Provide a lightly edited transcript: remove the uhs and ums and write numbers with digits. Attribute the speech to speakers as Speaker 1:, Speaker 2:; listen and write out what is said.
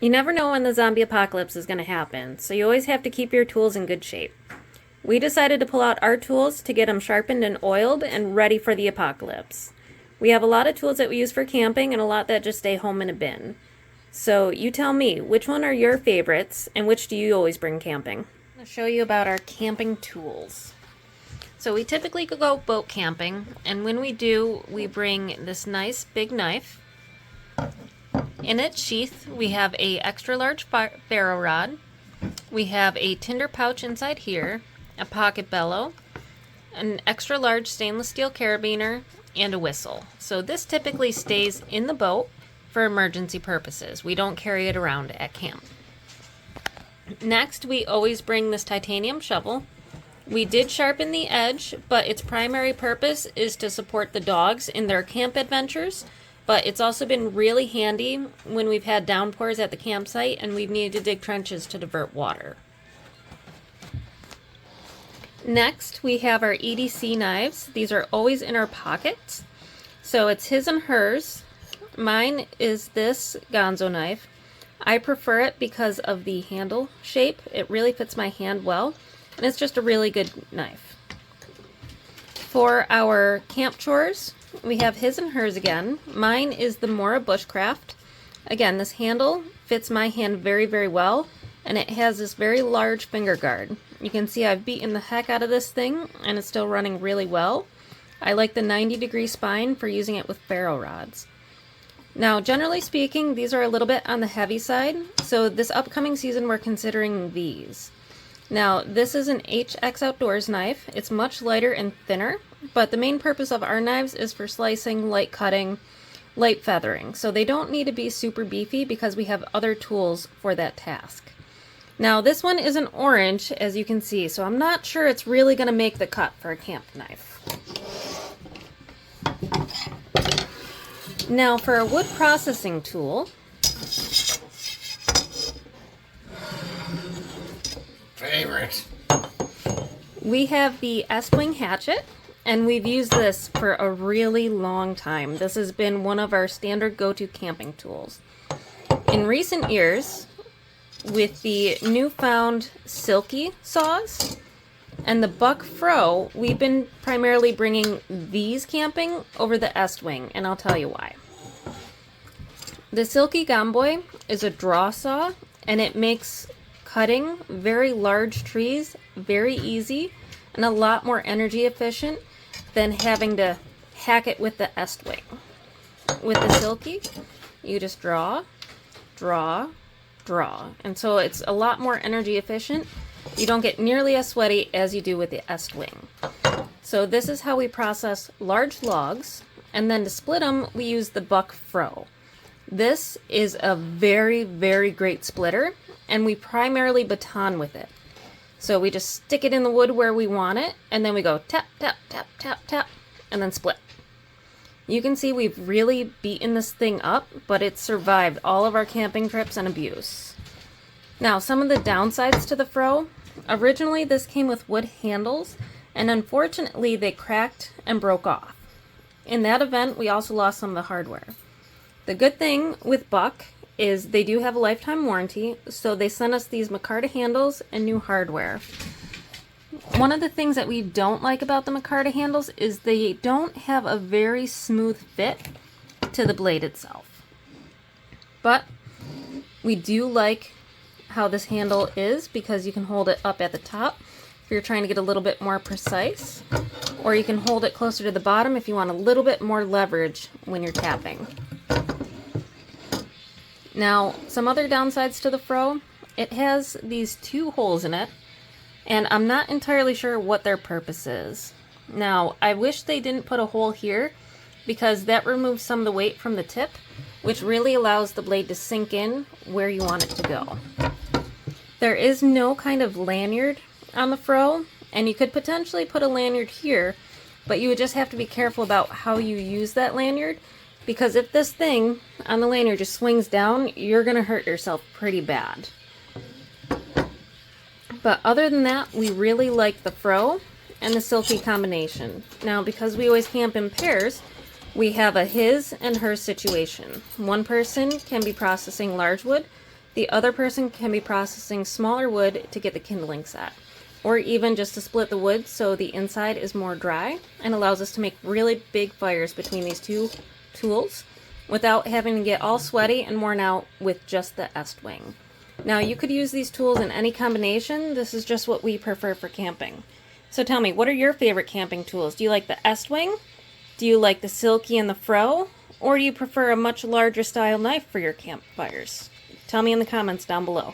Speaker 1: You never know when the zombie apocalypse is going to happen, so you always have to keep your tools in good shape. We decided to pull out our tools to get them sharpened and oiled and ready for the apocalypse. We have a lot of tools that we use for camping and a lot that just stay home in a bin. So you tell me, which one are your favorites and which do you always bring camping? I'm going to show you about our camping tools. So we typically go boat camping, and when we do, we bring this nice big knife. In its sheath, we have a extra large ferro rod. We have a tinder pouch inside here, a pocket bellow, an extra large stainless steel carabiner, and a whistle. So this typically stays in the boat for emergency purposes. We don't carry it around at camp. Next, we always bring this titanium shovel. We did sharpen the edge, but its primary purpose is to support the dogs in their camp adventures. But it's also been really handy when we've had downpours at the campsite and we've needed to dig trenches to divert water. Next, we have our EDC knives. These are always in our pockets. So it's his and hers. Mine is this Gonzo knife. I prefer it because of the handle shape. It really fits my hand well, and it's just a really good knife. For our camp chores, we have his and hers again. Mine is the Mora Bushcraft. Again, this handle fits my hand very, very well, and it has this very large finger guard. You can see I've beaten the heck out of this thing, and it's still running really well. I like the 90-degree spine for using it with ferro rods. Now, generally speaking, these are a little bit on the heavy side, so this upcoming season we're considering these. Now, this is an HX Outdoors knife. It's much lighter and thinner, but the main purpose of our knives is for slicing, light cutting, light feathering. So they don't need to be super beefy because we have other tools for that task. Now, this one is an orange, as you can see, so I'm not sure it's really going to make the cut for a camp knife. Now, for a wood processing tool,
Speaker 2: favorite,
Speaker 1: we have the Estwing hatchet, and we've used this for a really long time. This has been one of our standard go-to camping tools. In recent years, with the newfound Silky saws and the Buck Fro, we've been primarily bringing these camping over the Estwing, and I'll tell you why. The Silky Gomboy is a draw saw, and it makes cutting very large trees very easy and a lot more energy efficient than having to hack it with the Estwing. With the Silky, you just draw, draw, draw, and so it's a lot more energy efficient. You don't get nearly as sweaty as you do with the Estwing. So this is how we process large logs, and then to split them, we use the Buck Fro. This is a very, very great splitter, and we primarily baton with it. So we just stick it in the wood where we want it, and then we go tap, tap, tap, tap, tap, and then split. You can see we've really beaten this thing up, but it's survived all of our camping trips and abuse. Now, some of the downsides to the Fro. Originally, this came with wood handles, and unfortunately, they cracked and broke off. In that event, we also lost some of the hardware. The good thing with Buck is they do have a lifetime warranty, so they sent us these micarta handles and new hardware. One of the things that we don't like about the micarta handles is they don't have a very smooth fit to the blade itself. But we do like how this handle is because you can hold it up at the top if you're trying to get a little bit more precise, or you can hold it closer to the bottom if you want a little bit more leverage when you're tapping. Now, some other downsides to the Fro, it has these two holes in it, and I'm not entirely sure what their purpose is. Now, I wish they didn't put a hole here because that removes some of the weight from the tip, which really allows the blade to sink in where you want it to go. There is no kind of lanyard on the Fro, and you could potentially put a lanyard here, but you would just have to be careful about how you use that lanyard, because if this thing on the lanyard just swings down, you're going to hurt yourself pretty bad. But other than that, we really like the Fro and the Silky combination. Now, because we always camp in pairs, we have a his and her situation. One person can be processing large wood, The other person can be processing smaller wood to get the kindling set, or even just to split the wood so the inside is more dry and allows us to make really big fires between these two tools without having to get all sweaty and worn out with just the Estwing. Now, you could use these tools in any combination. This is just what we prefer for camping. So tell me, what are your favorite camping tools? Do you like the Estwing? Do you like the Silky and the Fro? Or do you prefer a much larger style knife for your campfires? Tell me in the comments down below.